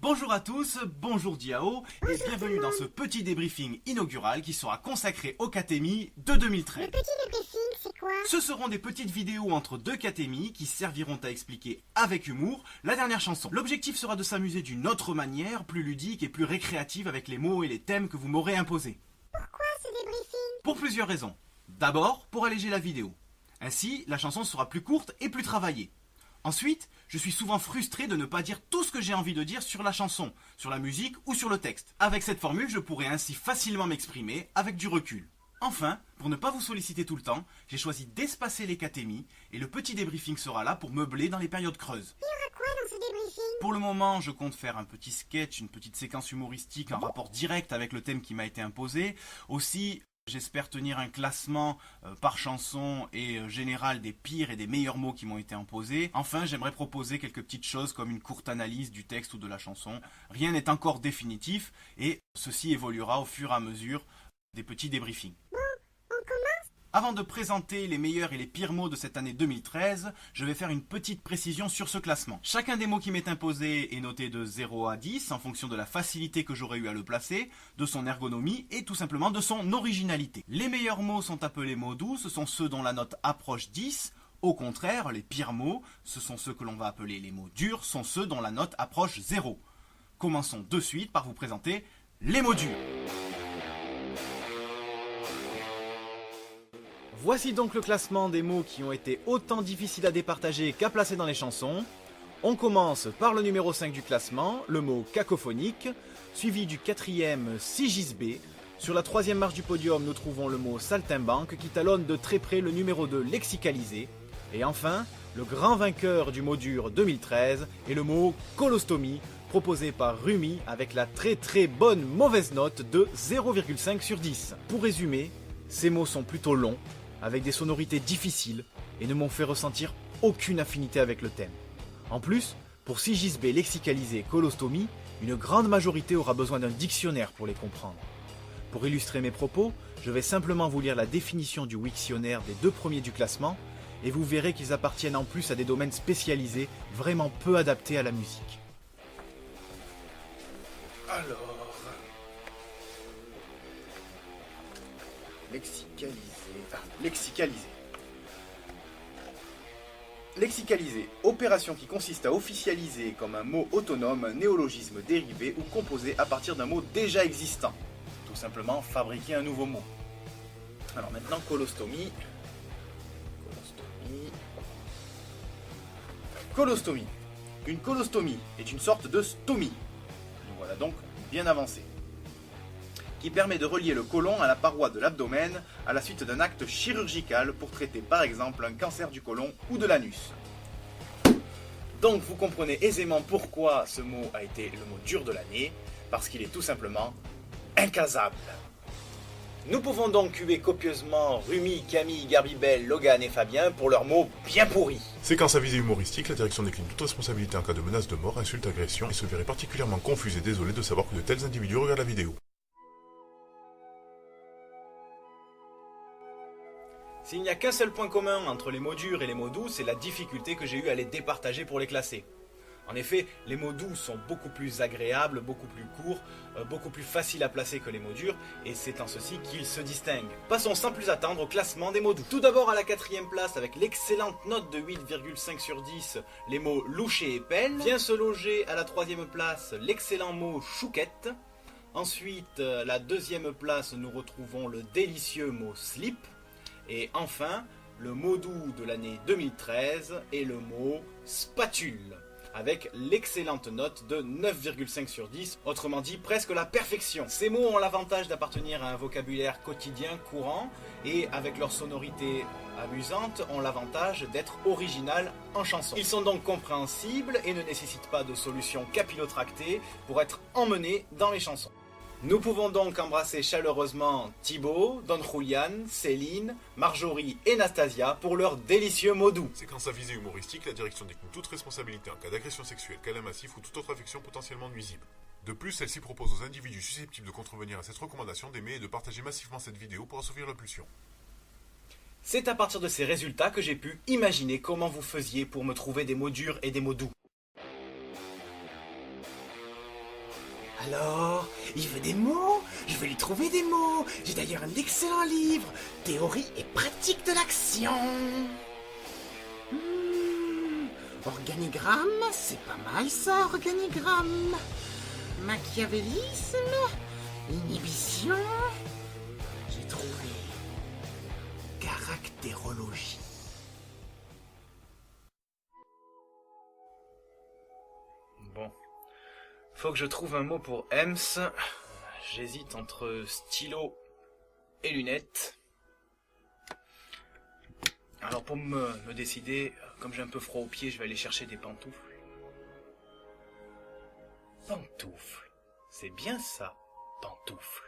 Bonjour à tous, bonjour Diao, et bienvenue dans ce petit débriefing inaugural qui sera consacré au KTMI de 2013. Le petit débriefing, c'est quoi? Ce seront des petites vidéos entre deux KTMI qui serviront à expliquer avec humour la dernière chanson. L'objectif sera de s'amuser d'une autre manière, plus ludique et plus récréative avec les mots et les thèmes que vous m'aurez imposés. Pourquoi ce débriefing? Pour plusieurs raisons. D'abord, pour alléger la vidéo. Ainsi, la chanson sera plus courte et plus travaillée. Ensuite, je suis souvent frustré de ne pas dire tout ce que j'ai envie de dire sur la chanson, sur la musique ou sur le texte. Avec cette formule, je pourrais ainsi facilement m'exprimer avec du recul. Enfin, pour ne pas vous solliciter tout le temps, j'ai choisi d'espacer les KTMI et le petit débriefing sera là pour meubler dans les périodes creuses. Il y aura quoi dans ce débriefing? Pour le moment, je compte faire un petit sketch, une petite séquence humoristique en rapport direct avec le thème qui m'a été imposé. Aussi, j'espère tenir un classement par chanson et général des pires et des meilleurs mots qui m'ont été imposés. Enfin, j'aimerais proposer quelques petites choses comme une courte analyse du texte ou de la chanson. Rien n'est encore définitif et ceci évoluera au fur et à mesure des petits débriefings. On commence? Avant de présenter les meilleurs et les pires mots de cette année 2013, je vais faire une petite précision sur ce classement. Chacun des mots qui m'est imposé est noté de 0 à 10 en fonction de la facilité que j'aurais eu à le placer, de son ergonomie et tout simplement de son originalité. Les meilleurs mots sont appelés mots doux, ce sont ceux dont la note approche 10. Au contraire, les pires mots, ce sont ceux que l'on va appeler les mots durs, sont ceux dont la note approche 0. Commençons de suite par vous présenter les mots durs. Voici donc le classement des mots qui ont été autant difficiles à départager qu'à placer dans les chansons. On commence par le numéro 5 du classement, le mot cacophonique, suivi du quatrième sigisbé. Sur la troisième marche du podium, nous trouvons le mot saltimbanque qui talonne de très près le numéro 2 lexicalisé. Et enfin, le grand vainqueur du mot dur 2013 est le mot colostomie, proposé par Rumi avec la très bonne mauvaise note de 0,5 sur 10. Pour résumer, ces mots sont plutôt longs, avec des sonorités difficiles et ne m'ont fait ressentir aucune affinité avec le thème. En plus, pour sigisbé lexicalisé colostomie, une grande majorité aura besoin d'un dictionnaire pour les comprendre. Pour illustrer mes propos, je vais simplement vous lire la définition du Wiktionnaire des deux premiers du classement et vous verrez qu'ils appartiennent en plus à des domaines spécialisés vraiment peu adaptés à la musique. Alors... Lexicaliser. Lexicaliser, opération qui consiste à officialiser comme un mot autonome un néologisme dérivé ou composé à partir d'un mot déjà existant. Tout simplement fabriquer un nouveau mot. Alors maintenant, colostomie. Colostomie. Une colostomie est une sorte de stomie. Nous voilà donc bien avancé. Qui permet de relier le côlon à la paroi de l'abdomen à la suite d'un acte chirurgical pour traiter par exemple un cancer du côlon ou de l'anus. Donc vous comprenez aisément pourquoi ce mot a été le mot dur de l'année, parce qu'il est tout simplement incasable. Nous pouvons donc cuer copieusement Rumi, Camille, Garbibel, Logan et Fabien pour leurs mots bien pourris. Séquence à visée humoristique, la direction décline toute responsabilité en cas de menace de mort, insulte, agression et se verrait particulièrement confuse et désolée de savoir que de tels individus regardent la vidéo. S'il n'y a qu'un seul point commun entre les mots durs et les mots doux, c'est la difficulté que j'ai eu à les départager pour les classer. En effet, les mots doux sont beaucoup plus agréables, beaucoup plus courts, beaucoup plus faciles à placer que les mots durs, et c'est en ceci qu'ils se distinguent. Passons sans plus attendre au classement des mots doux. Tout d'abord à la quatrième place, avec l'excellente note de 8,5 sur 10, les mots loucher et pelle. Vient se loger à la troisième place l'excellent mot chouquette. Ensuite, la deuxième place, nous retrouvons le délicieux mot slip. Et enfin, le mot doux de l'année 2013 est le mot spatule, avec l'excellente note de 9,5 sur 10, autrement dit presque la perfection. Ces mots ont l'avantage d'appartenir à un vocabulaire quotidien courant et avec leur sonorité amusante ont l'avantage d'être original en chanson. Ils sont donc compréhensibles et ne nécessitent pas de solution capillotractée pour être emmenés dans les chansons. Nous pouvons donc embrasser chaleureusement Thibaut, Don Julian, Céline, Marjorie et Nastasia pour leurs délicieux mots doux. Séquence à visée humoristique, la direction décline toute responsabilité en cas d'agression sexuelle, câlin massif ou toute autre affection potentiellement nuisible. De plus, celle-ci propose aux individus susceptibles de contrevenir à cette recommandation d'aimer et de partager massivement cette vidéo pour assouvir la pulsion. C'est à partir de ces résultats que j'ai pu imaginer comment vous faisiez pour me trouver des mots durs et des mots doux. Alors, il veut des mots? Je vais lui trouver des mots. J'ai d'ailleurs un excellent livre, Théorie et pratique de l'action. Organigramme, c'est pas mal ça, organigramme. Machiavélisme, inhibition. J'ai trouvé caractérologie. Bon. Faut que je trouve un mot pour Ems. J'hésite entre stylo et lunettes. Alors pour me décider, comme j'ai un peu froid aux pieds, je vais aller chercher des pantoufles. Pantoufles. C'est bien ça, pantoufles.